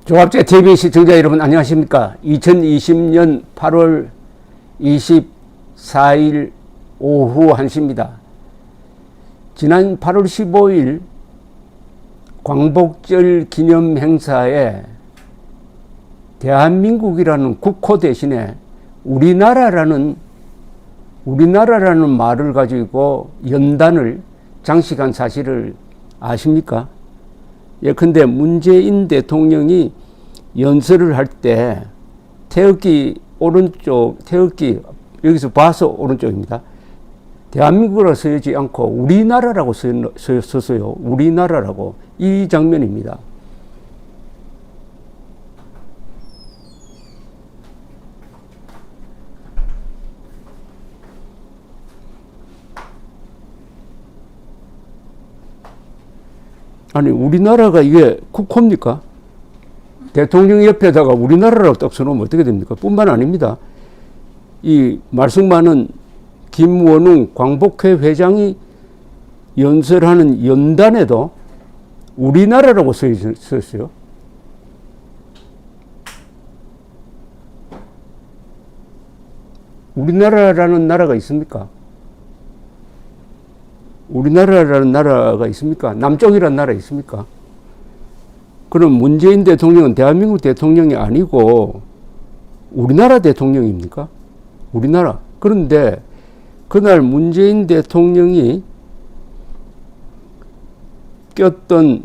조합제 TV 시청자 여러분 안녕하십니까. 2020년 8월 24일 오후 1시입니다. 지난 8월 15일 광복절 기념 행사에 대한민국이라는 국호 대신에 우리나라라는 말을 가지고 연단을 장식한 사실을 아십니까? 예컨대 문재인 대통령이 연설을 할 때 태극기 오른쪽, 태극기 여기서 봐서 오른쪽입니다. 대한민국으로 쓰이지 않고 우리나라라고 썼어요. 우리나라라고. 이 장면입니다. 아니, 우리나라가 이게 국호입니까? 대통령 옆에다가 우리나라라고 딱 써놓으면 어떻게 됩니까? 뿐만 아닙니다. 이 말씀 많은 김원웅 광복회 회장이 연설하는 연단에도 우리나라라고 써있어요. 우리나라라는 나라가 있습니까? 우리나라라는 나라가 있습니까? 남쪽이라는 나라 있습니까? 그럼 문재인 대통령은 대한민국 대통령이 아니고 우리나라 대통령입니까? 우리나라. 그런데 그날 문재인 대통령이 꼈던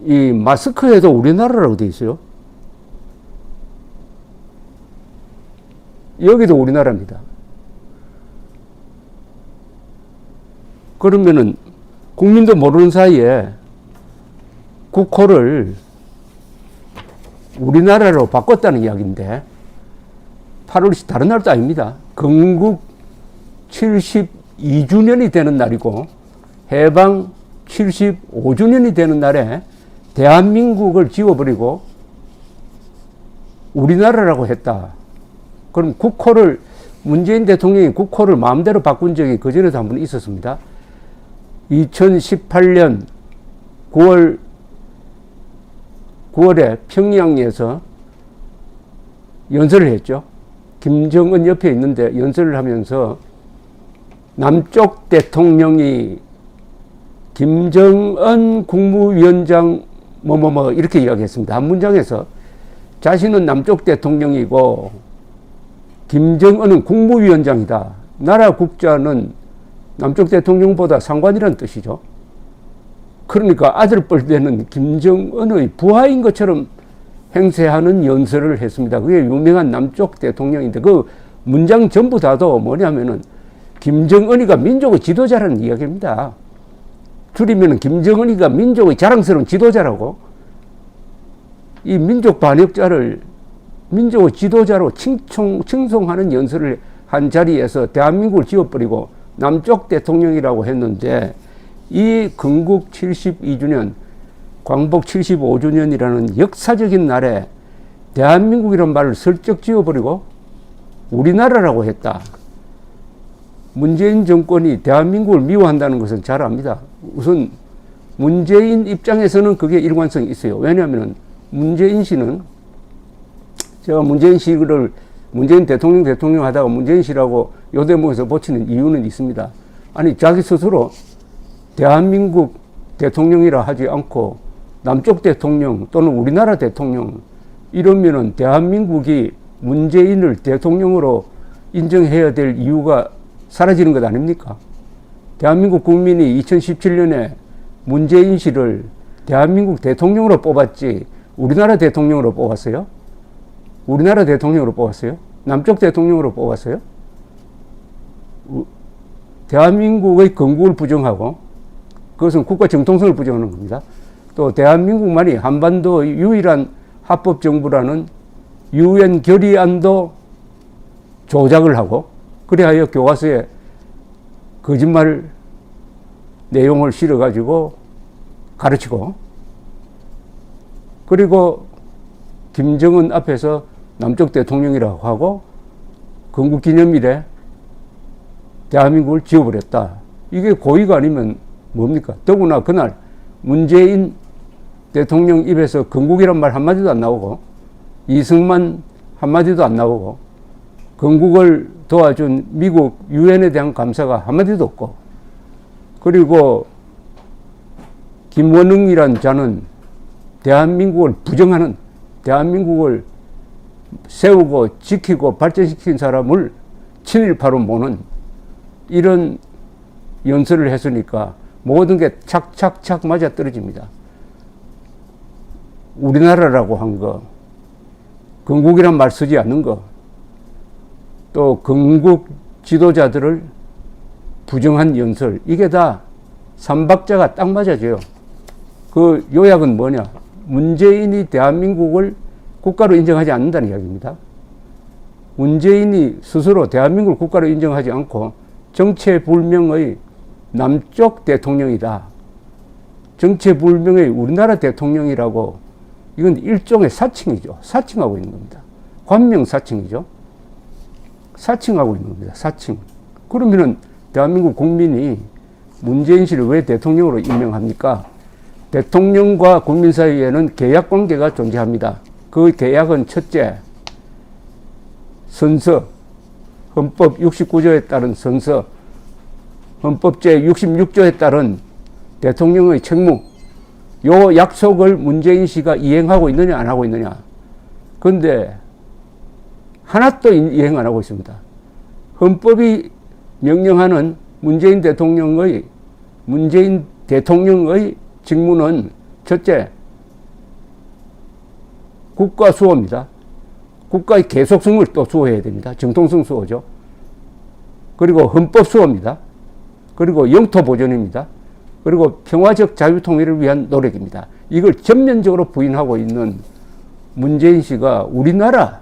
이 마스크에도 우리나라라고 되어 있어요. 여기도 우리나라입니다. 그러면은 국민도 모르는 사이에 국호를 우리나라로 바꿨다는 이야기인데 8월이 다른 날도 아닙니다. 건국 72주년이 되는 날이고 해방 75주년이 되는 날에 대한민국을 지워버리고 우리나라라고 했다. 그럼 국호를 문재인 대통령이 국호를 마음대로 바꾼 적이 그전에도 한 번 있었습니다. 2018년 9월에 평양에서 연설을 했죠. 김정은 옆에 있는데 연설을 하면서 남쪽 대통령이 김정은 국무위원장 뭐뭐뭐 이렇게 이야기했습니다. 한 문장에서 자신은 남쪽 대통령이고 김정은은 국무위원장이다. 나라 국자는 남쪽 대통령보다 상관이라는 뜻이죠. 그러니까 아들 뻘되는 김정은의 부하인 것처럼 행세하는 연설을 했습니다. 그게 유명한 남쪽 대통령인데 그 문장 전부 다도 뭐냐면은 김정은이가 민족의 지도자라는 이야기입니다. 줄이면은 김정은이가 민족의 자랑스러운 지도자라고 이 민족 반역자를 민족의 지도자로 칭송하는 연설을 한 자리에서 대한민국을 지워버리고 남쪽 대통령이라고 했는데 이 건국 72주년, 광복 75주년이라는 역사적인 날에 대한민국이라는 말을 슬쩍 지워버리고 우리나라라고 했다. 문재인 정권이 대한민국을 미워한다는 것은 잘 압니다. 우선 문재인 입장에서는 그게 일관성이 있어요. 왜냐하면 문재인 씨는 제가 문재인 대통령 하다가 문재인 씨라고 요 대목에서 붙이는 이유는 있습니다. 아니, 자기 스스로 대한민국 대통령이라 하지 않고 남쪽 대통령 또는 우리나라 대통령 이러면은 대한민국이 문재인을 대통령으로 인정해야 될 이유가 사라지는 것 아닙니까? 대한민국 국민이 2017년에 문재인 씨를 대한민국 대통령으로 뽑았지 우리나라 대통령으로 뽑았어요? 우리나라 대통령으로 뽑았어요? 남쪽 대통령으로 뽑았어요? 대한민국의 건국을 부정하고 그것은 국가 정통성을 부정하는 겁니다. 또 대한민국만이 한반도의 유일한 합법정부라는 유엔 결의안도 조작을 하고 그래야 교과서에 거짓말 내용을 실어가지고 가르치고 그리고 김정은 앞에서 남쪽 대통령이라고 하고 건국기념일에 대한민국을 지워버렸다. 이게 고의가 아니면 뭡니까? 더구나 그날 문재인 대통령 입에서 건국이란 말 한마디도 안 나오고, 이승만 한마디도 안 나오고, 건국을 도와준 미국 유엔에 대한 감사가 한마디도 없고, 그리고 김원흥이란 자는 대한민국을 부정하는, 대한민국을 세우고 지키고 발전시킨 사람을 친일파로 모는 이런 연설을 했으니까 모든 게 착착착 맞아 떨어집니다. 우리나라라고 한 거, 건국이란 말 쓰지 않는 거, 또 건국 지도자들을 부정한 연설, 이게 다 삼박자가 딱 맞아져요. 그 요약은 뭐냐? 문재인이 대한민국을 국가로 인정하지 않는다는 이야기입니다. 문재인이 스스로 대한민국을 국가로 인정하지 않고 정체불명의 남쪽 대통령이다. 정체불명의 우리나라 대통령이라고, 이건 일종의 사칭이죠. 사칭하고 있는 겁니다. 관명사칭이죠. 사칭하고 있는 겁니다. 사칭. 그러면은 대한민국 국민이 문재인 씨를 왜 대통령으로 임명합니까? 대통령과 국민 사이에는 계약 관계가 존재합니다. 그 계약은 첫째, 선서, 헌법 69조에 따른 선서, 헌법 제66조에 따른 대통령의 책무, 요 약속을 문재인 씨가 이행하고 있느냐 안 하고 있느냐. 그런데 하나도 이행 안 하고 있습니다. 헌법이 명령하는 문재인 대통령의 직무는 첫째, 국가 수호입니다. 국가의 계속성을 또 수호해야 됩니다. 정통성 수호죠. 그리고 헌법 수호입니다. 그리고 영토 보존입니다. 그리고 평화적 자유통일을 위한 노력입니다. 이걸 전면적으로 부인하고 있는 문재인 씨가 우리나라,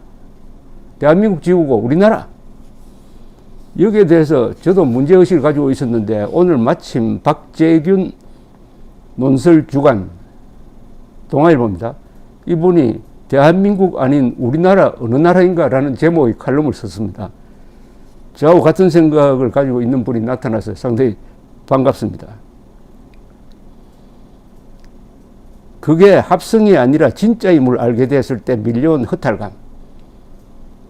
대한민국 지우고 우리나라, 여기에 대해서 저도 문제의식을 가지고 있었는데 오늘 마침 박재균 논설주간, 동아일보입니다. 이분이 대한민국 아닌 우리나라 어느 나라인가 라는 제목의 칼럼을 썼습니다. 저하고 같은 생각을 가지고 있는 분이 나타나서 상당히 반갑습니다. 그게 합성이 아니라 진짜임을 알게 됐을 때 밀려온 허탈감,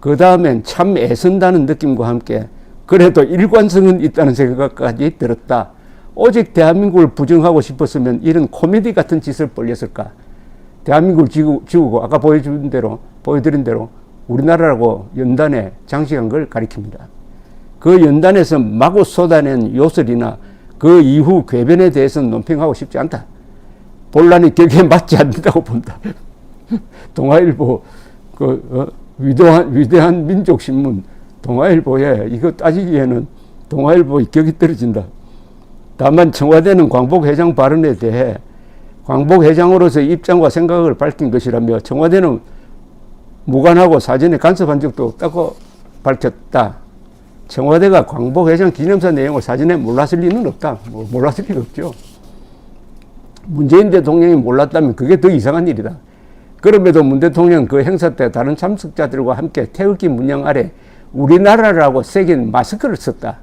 그 다음엔 참 애쓴다는 느낌과 함께 그래도 일관성은 있다는 생각까지 들었다. 오직 대한민국을 부정하고 싶었으면 이런 코미디 같은 짓을 벌였을까? 대한민국을 지우고 아까 보여드린 대로 우리나라라고 연단에 장식한 걸 가리킵니다. 그 연단에서 마구 쏟아낸 요설이나 그 이후 궤변에 대해서는 논평하고 싶지 않다. 본란이 격에 맞지 않는다고 본다. 동아일보 위대한 민족신문 동아일보에 이거 따지기에는 동아일보의 격이 떨어진다. 다만 청와대는 광복 회장 발언에 대해 광복 회장으로서의 입장과 생각을 밝힌 것이라며 청와대는 무관하고 사전에 간섭한 적도 없다고 밝혔다. 청와대가 광복 회장 기념사 내용을 사전에 몰랐을 리는 없다. 몰랐을 리가 없죠. 문재인 대통령이 몰랐다면 그게 더 이상한 일이다. 그럼에도 문 대통령은 그 행사 때 다른 참석자들과 함께 태극기 문양 아래 우리나라라고 새긴 마스크를 썼다.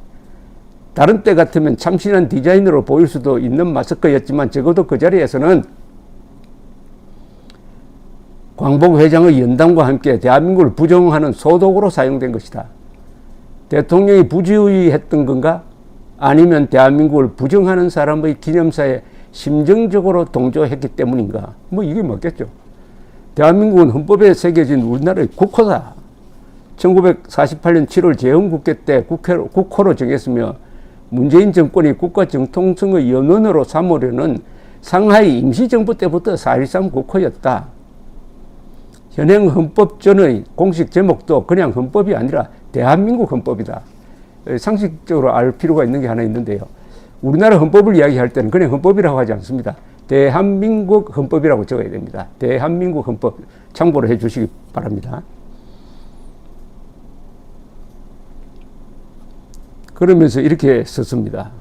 다른 때 같으면 참신한 디자인으로 보일 수도 있는 마스크였지만 적어도 그 자리에서는 광복 회장의 연담과 함께 대한민국을 부정하는 소독으로 사용된 것이다. 대통령이 부주의했던 건가? 아니면 대한민국을 부정하는 사람의 기념사에 심정적으로 동조했기 때문인가? 뭐 이게 맞겠죠. 대한민국은 헌법에 새겨진 우리나라의 국호다. 1948년 7월 재헌국회 때 국호로 정했으며 문재인 정권이 국가 정통성의 연원으로 삼으려는 상하이 임시정부 때부터 4.13 국호였다. 현행 헌법전의 공식 제목도 그냥 헌법이 아니라 대한민국 헌법이다. 상식적으로 알 필요가 있는 게 하나 있는데요. 우리나라 헌법을 이야기할 때는 그냥 헌법이라고 하지 않습니다. 대한민국 헌법이라고 적어야 됩니다. 대한민국 헌법 참고를 해 주시기 바랍니다. 그러면서 이렇게 썼습니다.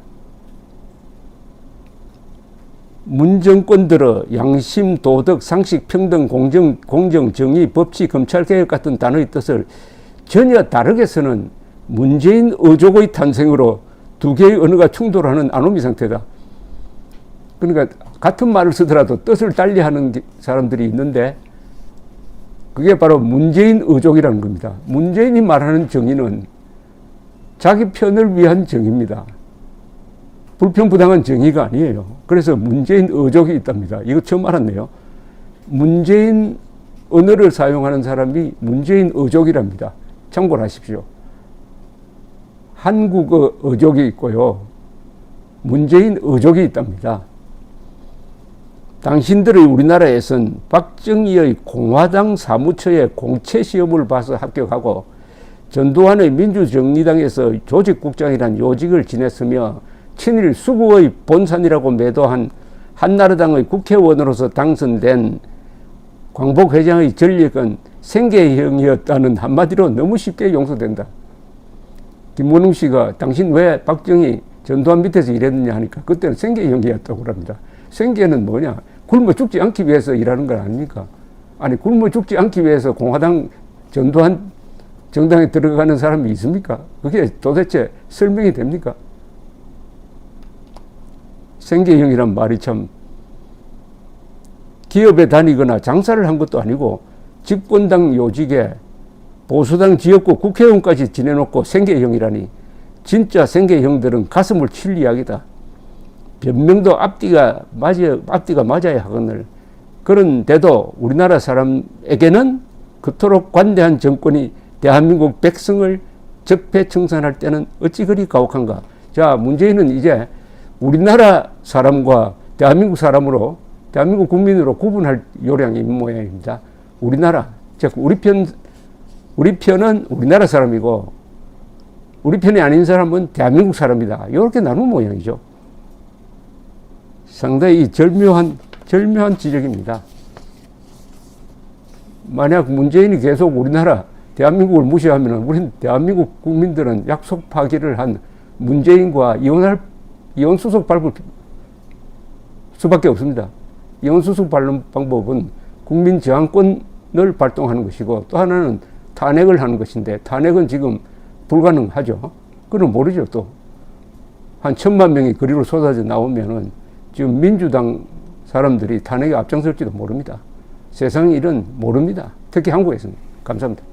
문정권 들어 양심, 도덕, 상식, 평등, 공정, 정의, 법치, 검찰개혁 같은 단어의 뜻을 전혀 다르게 쓰는 문재인 어족의 탄생으로 두 개의 언어가 충돌하는 아노미 상태다. 그러니까 같은 말을 쓰더라도 뜻을 달리하는 사람들이 있는데 그게 바로 문재인 의족이라는 겁니다. 문재인이 말하는 정의는 자기 편을 위한 정의입니다. 불평부당한 정의가 아니에요. 그래서 문재인 의족이 있답니다. 이거 처음 알았네요. 문재인 언어를 사용하는 사람이 문재인 의족이랍니다. 참고를 하십시오. 한국어 의족이 있고요. 문재인 의족이 있답니다. 당신들의 우리나라에선 박정희의 공화당 사무처의 공채시험을 봐서 합격하고 전두환의 민주정의당에서 조직국장이란 요직을 지냈으며 친일 수구의 본산이라고 매도한 한나라당의 국회의원으로서 당선된 광복 회장의 전력은 생계형이었다는 한마디로 너무 쉽게 용서된다. 김원웅 씨가 당신 왜 박정희 전두환 밑에서 일했느냐 하니까 그때는 생계형이었다고 합니다. 생계는 뭐냐? 굶어 죽지 않기 위해서 일하는 건 아닙니까? 아니 굶어 죽지 않기 위해서 공화당 전두환 정당에 들어가는 사람이 있습니까? 그게 도대체 설명이 됩니까? 생계형이란 말이 참 기업에 다니거나 장사를 한 것도 아니고 집권당 요직에 보수당 지역구 국회의원까지 지내놓고 생계형이라니 진짜 생계형들은 가슴을 칠 이야기다. 변명도 앞뒤가 맞아야 하거늘 그런데도 우리나라 사람에게는 그토록 관대한 정권이 대한민국 백성을 적폐청산할 때는 어찌 그리 가혹한가. 자, 문재인은 이제 우리나라 사람과 대한민국 사람으로 대한민국 국민으로 구분할 요량이 있는 모양입니다. 우리나라, 즉 우리 편은 우리나라 사람이고 우리 편이 아닌 사람은 대한민국 사람이다. 이렇게 나눈 모양이죠. 상당히 절묘한 지적입니다. 만약 문재인이 계속 우리나라 대한민국을 무시하면 우리는 대한민국 국민들은 약속 파기를 한 문재인과 이혼 수속 밟을 수밖에 없습니다. 이혼 수속 밟는 방법은 국민 저항권을 발동하는 것이고 또 하나는 탄핵을 하는 것인데 탄핵은 지금 불가능하죠. 그건 모르죠. 또 한 1,000만 명이 거리로 쏟아져 나오면은 지금 민주당 사람들이 탄핵에 앞장설지도 모릅니다. 세상 일은 모릅니다. 특히 한국에서는. 감사합니다.